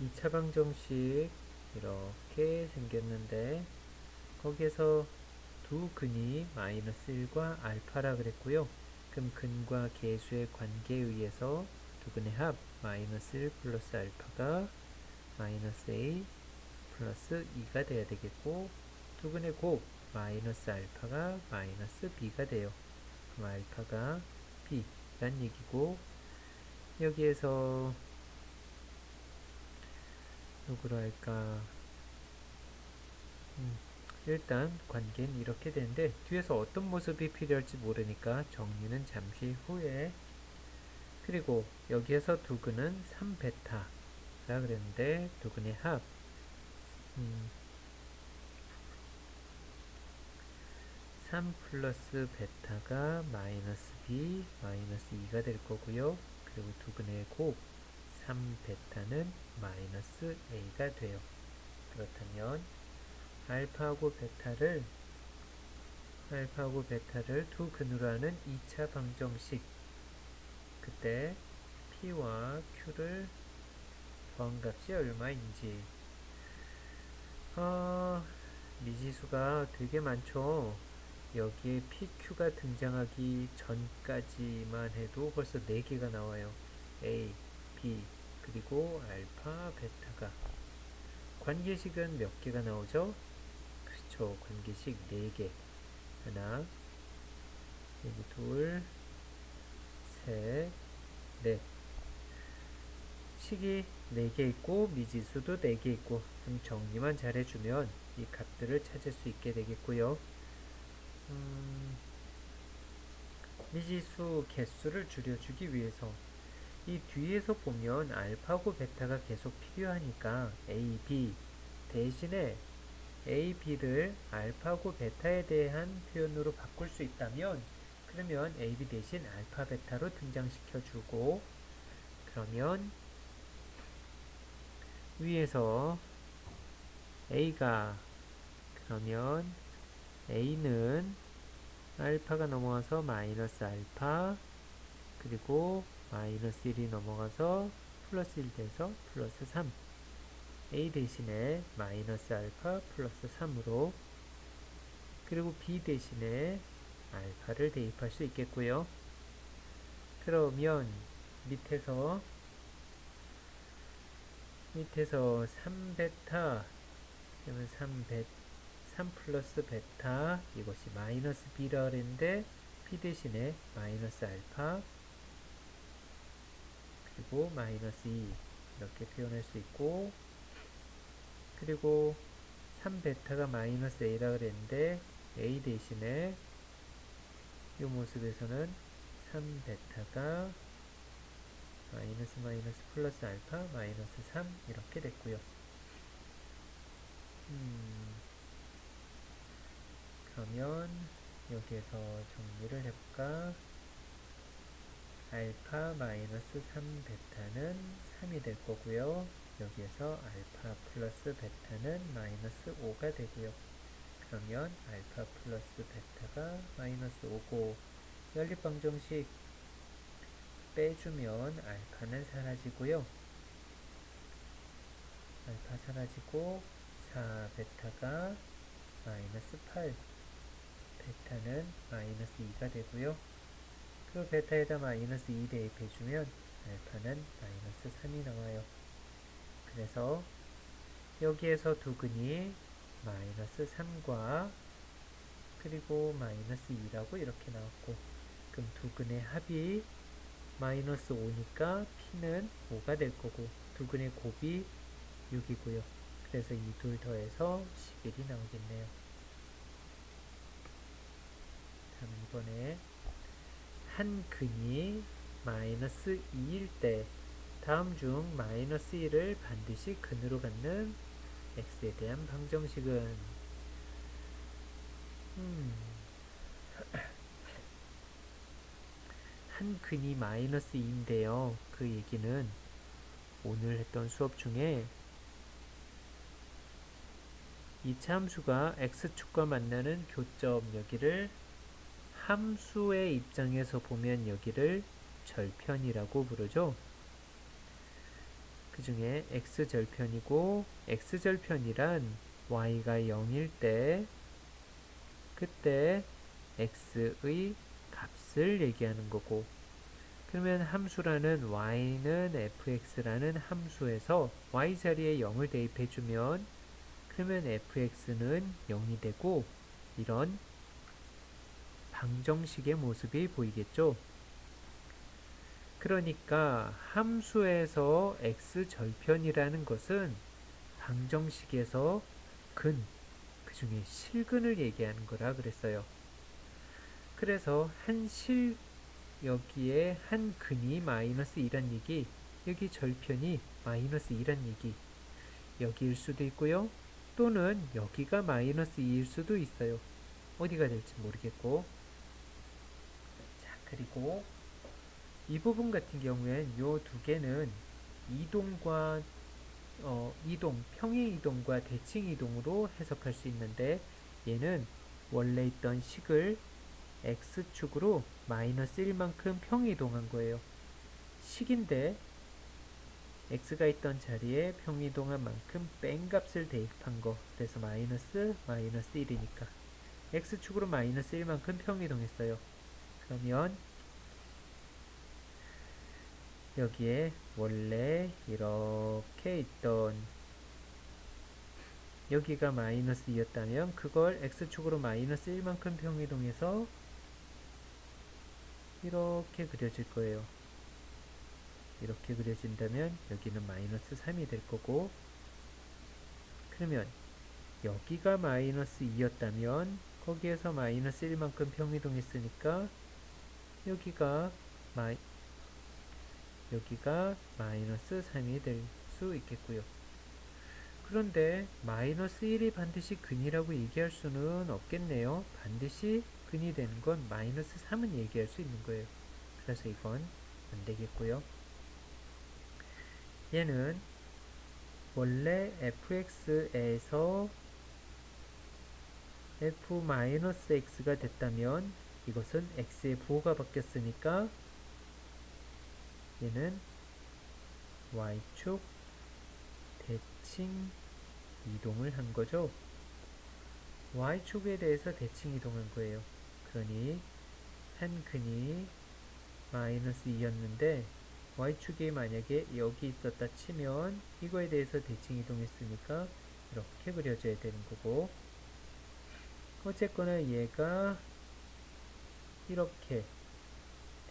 2차 방정식 이렇게 생겼는데 거기에서 두 근이 마이너스 1과 알파라 그랬고요. 그럼 근과 계수의 관계에 의해서 두 근의 합 마이너스 1 플러스 알파가 마이너스 A 플러스 2가 돼야 되겠고, 두 근의 곱 마이너스 알파가 마이너스 B가 돼요. 그럼 알파가 B란 얘기고, 여기에서 누구로 할까? 일단 관계는 이렇게 되는데 뒤에서 어떤 모습이 필요할지 모르니까 정리는 잠시 후에. 그리고 여기에서 두 근은 3베타라 그랬는데 두 근의 합 3 플러스 베타가 마이너스 B 마이너스 2가 될 거고요. 그리고 두 근의 곱 3베타는 마이너스 A가 돼요. 그렇다면 알파하고 베타를 두 근으로 하는 2차 방정식, 그때 P와 Q를 더한 값이 얼마인지. 미지수가 되게 많죠. 여기에 PQ가 등장하기 전까지만 해도 벌써 4개가 나와요. A, B, 그리고 알파, 베타가. 관계식은 몇 개가 나오죠? 그렇죠. 관계식 4개. 하나, 여기 둘, 셋, 넷. 식이 4개 있고 미지수도 4개 있고, 좀 정리만 잘해주면 이 값들을 찾을 수 있게 되겠고요. 미지수 개수를 줄여주기 위해서 이 뒤에서 보면 알파고 베타가 계속 필요하니까 A, B 대신에 A, B를 알파고 베타에 대한 표현으로 바꿀 수 있다면, 그러면 A, B 대신 알파, 베타로 등장시켜주고, 그러면 위에서 A가, 그러면 A는 알파가 넘어가서 마이너스 알파, 그리고 마이너스 1이 넘어가서 플러스 1 돼서 플러스 3. A 대신에 마이너스 알파 플러스 3으로, 그리고 B 대신에 알파를 대입할 수 있겠고요. 그러면 밑에서 3베타, 그러면 3 플러스 베타, 이것이 마이너스 B라 그랬는데 B 대신에 마이너스 알파 그리고 마이너스 2 이렇게 표현할 수 있고, 그리고 3베타가 마이너스 A라 그랬는데 A 대신에 이 모습에서는 3베타가 마이너스 마이너스 플러스 알파 마이너스 3 이렇게 됐고요. 그러면 여기에서 정리를 해볼까? 알파 마이너스 3베타는 3이 될 거고요. 여기에서 알파 플러스 베타는 마이너스 5가 되고요. 그러면 알파 플러스 베타가 마이너스 5고, 연립방정식 빼주면 알파는 사라지고요. 알파 사라지고 4베타가 마이너스 8, 베타는 마이너스 2가 되고요. 그 베타에다 마이너스 2 대입해주면 알파는 마이너스 3이 나와요. 그래서 여기에서 두 근이 마이너스 3과 그리고 마이너스 2라고 이렇게 나왔고, 그럼 두 근의 합이 마이너스 5니까 P는 5가 될 거고, 두 근의 곱이 6이고요. 그래서 이 둘 더해서 11이 나오겠네요. 다음 이번에 한 근이 마이너스 2일 때 다음 중 마이너스 1을 반드시 근으로 갖는 x에 대한 방정식은, 한 근이 마이너스 2인데요. 그 얘기는 오늘 했던 수업 중에 이차 함수가 x축과 만나는 교점, 여기를 함수의 입장에서 보면 여기를 절편이라고 부르죠. 그 중에 x절편이고, x절편이란 y가 0일 때 그때 x의 값을 얘기하는 거고, 그러면 함수라는 y는 fx라는 함수에서 y 자리에 0을 대입해주면 그러면 fx는 0이 되고 이런 방정식의 모습이 보이겠죠. 그러니까 함수에서 x절편이라는 것은 방정식에서 근, 그 중에 실근을 얘기하는 거라 그랬어요. 그래서 여기에 한 근이 마이너스 2란 얘기, 여기 절편이 마이너스 2란 얘기, 여기일 수도 있고요. 또는 여기가 마이너스 2일 수도 있어요. 어디가 될지 모르겠고. 자, 그리고 이 부분 같은 경우엔 요 두 개는 이동과 평행 이동과 대칭 이동으로 해석할 수 있는데, 얘는 원래 있던 식을 x축으로 마이너스 1만큼 평이동한 거예요. 식인데 x가 있던 자리에 평이동한 만큼 뺀 값을 대입한 거. 그래서 마이너스 1이니까 x축으로 마이너스 1만큼 평이동했어요. 그러면 여기에 원래 이렇게 있던 여기가 마이너스 2였다면 그걸 x축으로 마이너스 1만큼 평이동해서 이렇게 그려질 거예요. 이렇게 그려진다면 여기는 마이너스 3이 될 거고, 그러면 여기가 마이너스 2였다면 거기에서 마이너스 1만큼 평이동했으니까 여기가 마이너스 3이 될 수 있겠고요. 그런데 마이너스 1이 반드시 근이라고 얘기할 수는 없겠네요. 반드시 근이 되는 건 마이너스 3은 얘기할 수 있는 거예요. 그래서 이건 안 되겠고요. 얘는 원래 fx에서 f-x가 됐다면 이것은 x의 부호가 바뀌었으니까 얘는 y축 대칭 이동을 한 거죠. y축에 대해서 대칭 이동한 거예요. 그러니 한 근이 마이너스 2였는데 y축이 만약에 여기 있었다 치면 이거에 대해서 대칭 이동했으니까 이렇게 그려져야 되는 거고, 어쨌거나 얘가 이렇게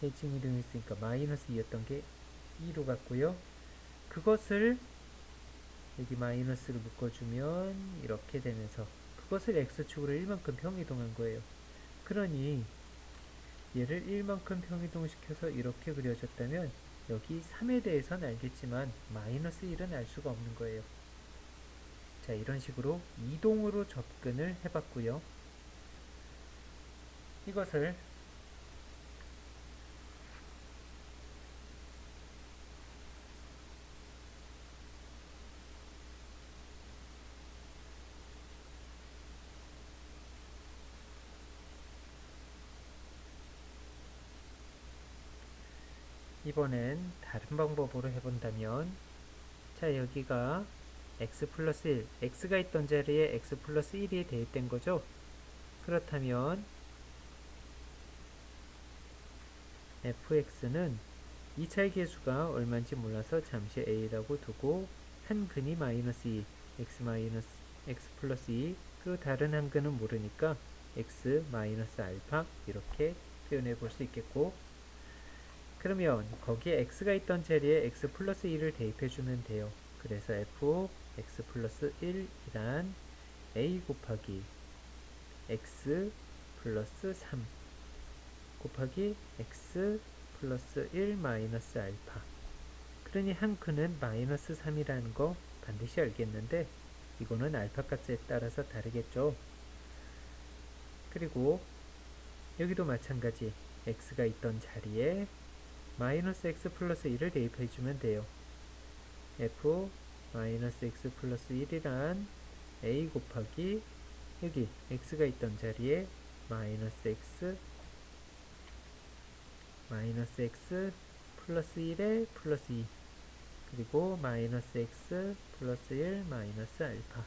대칭 이동했으니까 마이너스 2였던 게 2로 갔고요. 그것을 여기 마이너스를 묶어주면 이렇게 되면서 그것을 x축으로 1만큼 평이동한 거예요. 그러니 얘를 1만큼 평이동시켜서 이렇게 그려졌다면 여기 3에 대해서는 알겠지만 마이너스 1은 알 수가 없는 거예요. 자, 이런 식으로 이동으로 접근을 해봤고요. 이것을 이번엔 다른 방법으로 해본다면, 자, 여기가 x 플러스 1, x가 있던 자리에 x 플러스 1이 대입된 거죠. 그렇다면 fx는 2차의 계수가 얼마인지 몰라서 잠시 a라고 두고 한 근이 마이너스 2, x 플러스 2, 그리고 다른 한 근은 모르니까 x 마이너스 알파 이렇게 표현해 볼 수 있겠고, 그러면 거기에 x가 있던 자리에 x 플러스 1을 대입해 주면 돼요. 그래서 f x 플러스 1이란 a 곱하기 x 플러스 3 곱하기 x 플러스 1 마이너스 알파. 그러니 한 근은 마이너스 3이라는 거 반드시 알겠는데 이거는 알파 값에 따라서 다르겠죠. 그리고 여기도 마찬가지 x가 있던 자리에 마이너스 x 플러스 1을 대입해 주면 돼요. f 마이너스 x 플러스 1이란 a 곱하기 여기 x가 있던 자리에 마이너스 x 플러스 1에 플러스 2, 그리고 마이너스 x 플러스 1 마이너스 알파.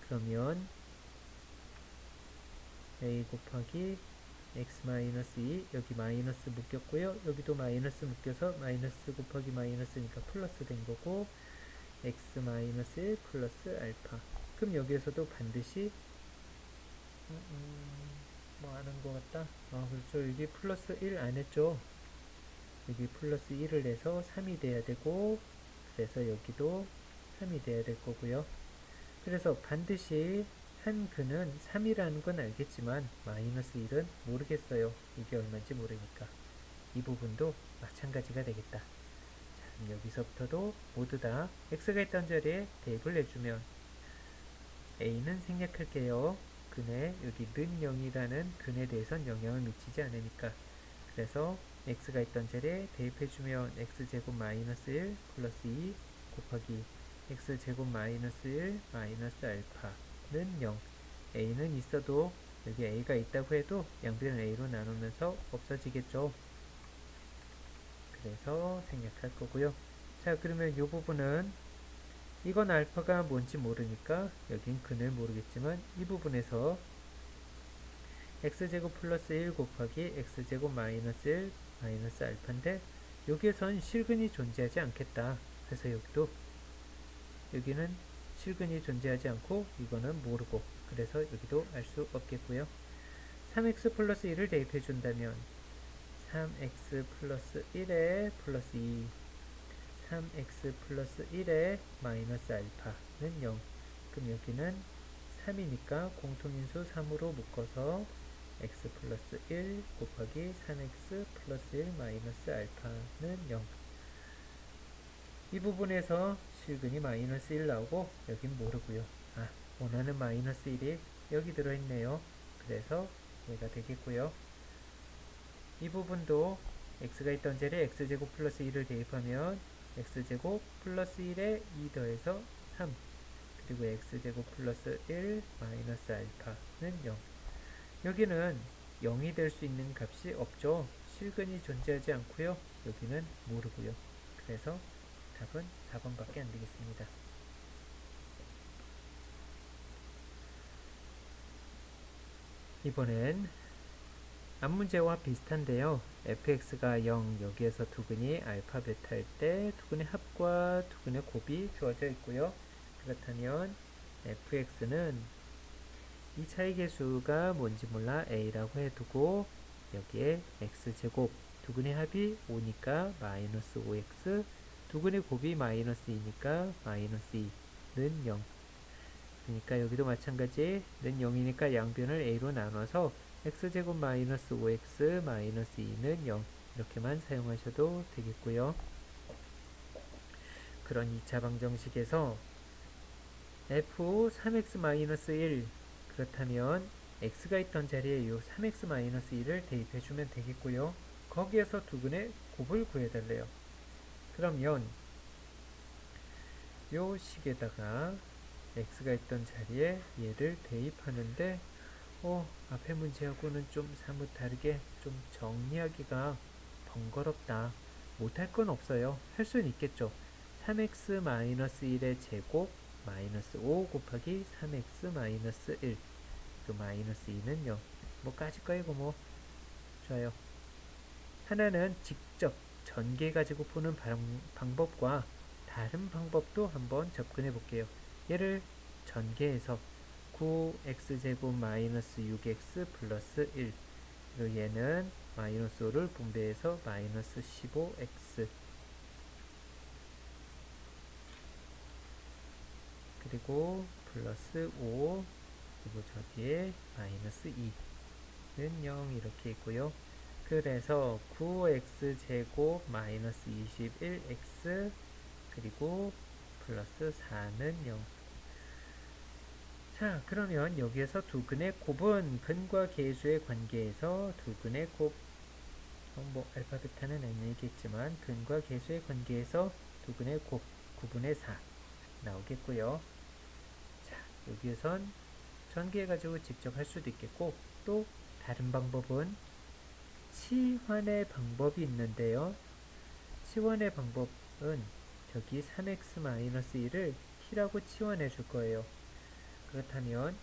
그러면 a 곱하기 x 마이너스 2, 여기 마이너스 묶였고요. 여기도 마이너스 묶여서 마이너스 곱하기 마이너스니까 플러스 된 거고, x 마이너스 1 플러스 알파. 그럼 여기에서도 반드시 뭐 하는 것 같다. 그렇죠. 여기 플러스 1 안 했죠. 여기 플러스 1을 내서 3이 돼야 되고, 그래서 여기도 3이 돼야 될 거고요. 그래서 반드시 한 근은 3이라는 건 알겠지만 마이너스 1은 모르겠어요. 이게 얼마인지 모르니까. 이 부분도 마찬가지가 되겠다. 자, 그럼 여기서부터도 모두 다 x가 있던 자리에 대입을 해주면 a는 생략할게요. 근에 여기 는 0이라는 근에 대해선 영향을 미치지 않으니까. 그래서 x가 있던 자리에 대입해주면 x제곱 마이너스 1 플러스 2 곱하기 x제곱 마이너스 1 마이너스 알파는 0. a는 있어도 여기 a가 있다고 해도 양변을 a로 나누면서 없어지겠죠. 그래서 생략할 거고요. 자, 그러면 이 부분은 이건 알파가 뭔지 모르니까 여긴 근을 모르겠지만 이 부분에서 x제곱 플러스 1 곱하기 x제곱 마이너스 1 마이너스 알파인데 여기에선 실근이 존재하지 않겠다. 그래서 여기는 실근이 존재하지 않고 이거는 모르고, 그래서 여기도 알 수 없겠고요. 3x 플러스 1을 대입해 준다면 3x 플러스 1에 플러스 2, 3x 플러스 1에 마이너스 알파는 0. 그럼 여기는 3이니까 공통인수 3으로 묶어서 x 플러스 1 곱하기 3x 플러스 1 마이너스 알파는 0. 이 부분에서 실근이 마이너스 1 나오고 여긴 모르고요. 원하는 마이너스 1이 여기 들어있네요. 그래서 얘가 되겠고요. 이 부분도 x가 있던 자리에 x제곱 플러스 1을 대입하면 x제곱 플러스 1에 2 더해서 3, 그리고 x제곱 플러스 1 마이너스 알파는 0. 여기는 0이 될 수 있는 값이 없죠. 실근이 존재하지 않고요. 여기는 모르고요. 그래서 답은 4번밖에 안 되겠습니다. 이번엔 앞문제와 비슷한데요. fx가 0, 여기에서 두근이 알파 베타일 때 두근의 합과 두근의 곱이 주어져 있고요. 그렇다면 fx는 이 차이계수가 뭔지 몰라 a라고 해두고 여기에 x제곱, 두근의 합이 5니까 마이너스 5x, 두근의 곱이 마이너스 2니까 마이너스 2는 0. 그러니까 여기도 마찬가지 는 0이니까 양변을 a로 나눠서 x제곱 마이너스 5x 마이너스 2는 0 이렇게만 사용하셔도 되겠고요. 그런 2차 방정식에서 f 3x 마이너스 1, 그렇다면 x가 있던 자리에 이 3x 마이너스 1을 대입해주면 되겠고요. 거기에서 두근의 곱을 구해달래요. 그러면 요 식에다가 x가 있던 자리에 얘를 대입하는데 앞에 문제하고는 좀 사뭇 다르게 좀 정리하기가 번거롭다. 못할 건 없어요. 할 수는 있겠죠. 3x 마이너스 1의 제곱 마이너스 5 곱하기 3x 마이너스 1, 그 마이너스 2는 0. 까짓 거 이거 좋아요. 하나는 직접 전개 가지고 푸는 방법과 다른 방법도 한번 접근해 볼게요. 얘를 전개해서 9x제곱 마이너스 6x 플러스 1, 그리고 얘는 마이너스 5를 분배해서 마이너스 15x, 그리고 플러스 5, 그리고 저기에 마이너스 2는 0 이렇게 있고요. 그래서 9x제곱 마이너스 21x 그리고 플러스 4는 0. 자, 그러면 여기에서 두근의 곱은 근과 계수의 관계에서 두근의 곱, 알파 베타는 아니겠지만 근과 계수의 관계에서 두근의 곱 9분의 4 나오겠고요. 자, 여기에선 전개해가지고 직접 할 수도 있겠고, 또 다른 방법은 치환의 방법이 있는데요. 치환의 방법은 여기 3x-1을 t라고 치환해 줄 거예요. 그렇다면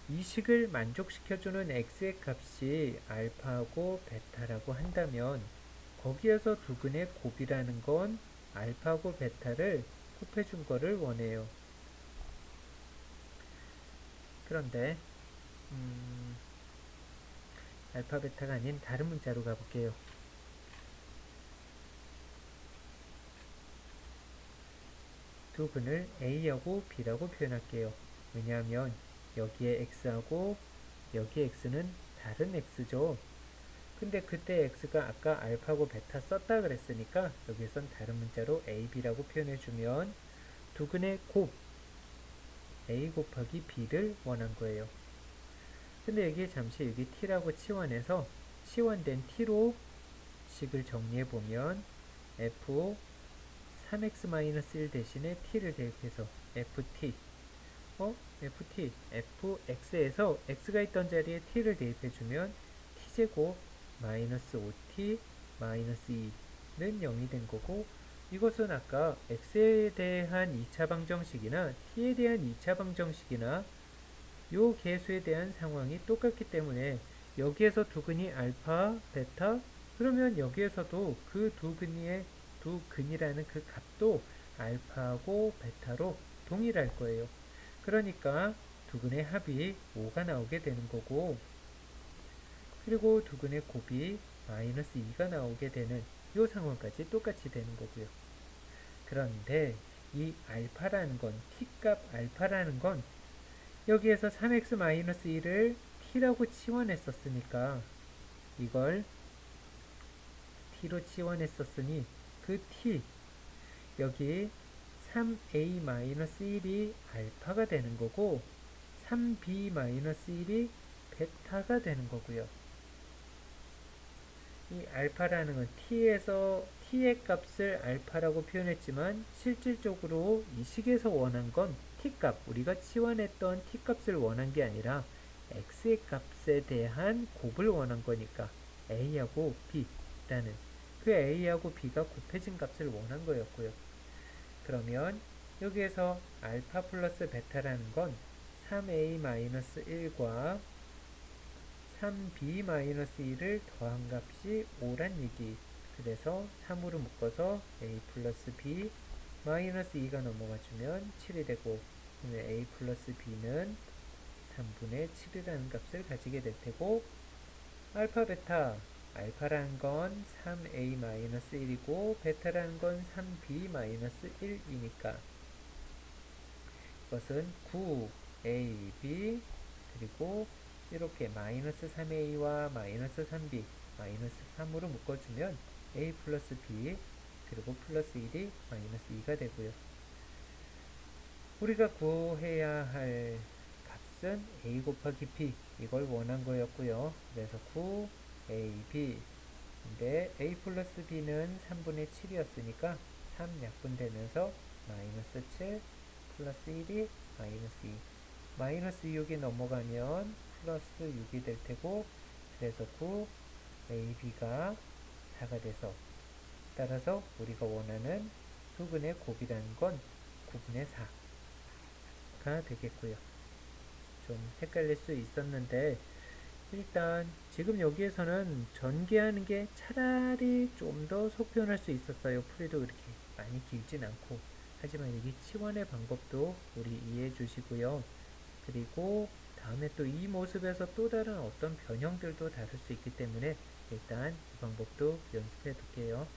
이 식을 만족시켜주는 x의 값이 알파하고 베타라고 한다면 거기에서 두 근의 곱이라는 건 알파하고 베타를 곱해준 거를 원해요. 그런데 알파 베타가 아닌 다른 문자로 가볼게요. 두 근을 A하고 B라고 표현할게요. 왜냐하면 여기에 X하고 여기에 X는 다른 X죠. 근데 그때 X가 아까 알파고 베타 썼다 그랬으니까 여기선 다른 문자로 A, B라고 표현해주면 두 근의 곱 A 곱하기 B를 원한 거예요. 근데 여기 잠시 여기 T라고 치환해서 치환된 T로 식을 정리해보면 F 3x-1 대신에 t를 대입해서 ft ft fx에서 x가 있던 자리에 t를 대입해주면 t제곱 마이너스 5t 마이너스 2는 0이 된 거고 이것은 아까 x에 대한 2차 방정식이나 t에 대한 2차 방정식이나 요 계수에 대한 상황이 똑같기 때문에 여기에서 두 근이 알파, 베타 그러면 여기에서도 그 두 근이라는 그 값도 알파하고 베타로 동일할 거예요. 그러니까 두 근의 합이 5가 나오게 되는 거고 그리고 두 근의 곱이 마이너스 2가 나오게 되는 이 상황까지 똑같이 되는 거고요. 그런데 이 알파라는 건 t값 알파라는 건 여기에서 3x-1을 t라고 치환했었으니까 이걸 t로 치환했었으니 그 t 여기 3a-1이 알파가 되는 거고 3b-1이 베타가 되는 거고요. 이 알파라는 건 t의 값을 알파라고 표현했지만 실질적으로 이 식에서 원한 건 t값, 우리가 치환했던 t값을 원한 게 아니라 x의 값에 대한 곱을 원한 거니까 a하고 b라는 그 a하고 b가 곱해진 값을 원한 거였고요. 그러면 여기에서 알파 플러스 베타라는 건 3a-1과 3b-1을 더한 값이 5란 얘기. 그래서 3으로 묶어서 a 플러스 b 마이너스 2가 넘어가주면 7이 되고 a 플러스 b는 3분의 7이라는 값을 가지게 될 테고 알파 베타 알파라는 건 3a-1이고 베타라는 건 3b-1이니까 이것은 9ab 그리고 이렇게 마이너스 3a와 마이너스 3b 마이너스 3으로 묶어주면 a 플러스 b 그리고 플러스 1이 마이너스 2가 되고요. 우리가 구해야 할 값은 a 곱하기 b 이걸 원한 거였고요. 그래서 9ab 근데 a 플러스 b는 3분의 7이었으니까 3 약분되면서 마이너스 7 플러스 1이 마이너스 2 마이너스 6이 넘어가면 플러스 6이 될 테고 그래서 9ab가 4가 돼서 따라서 우리가 원하는 두 근의 곱이라는 건 9분의 4가 되겠고요. 좀 헷갈릴 수 있었는데 일단 지금 여기에서는 전개하는 게 차라리 좀 더 속편할 수 있었어요. 풀이도 그렇게 많이 길진 않고 하지만 여기 치환의 방법도 우리 이해해 주시고요. 그리고 다음에 또 이 모습에서 또 다른 어떤 변형들도 다룰 수 있기 때문에 일단 이 방법도 연습해 둘게요.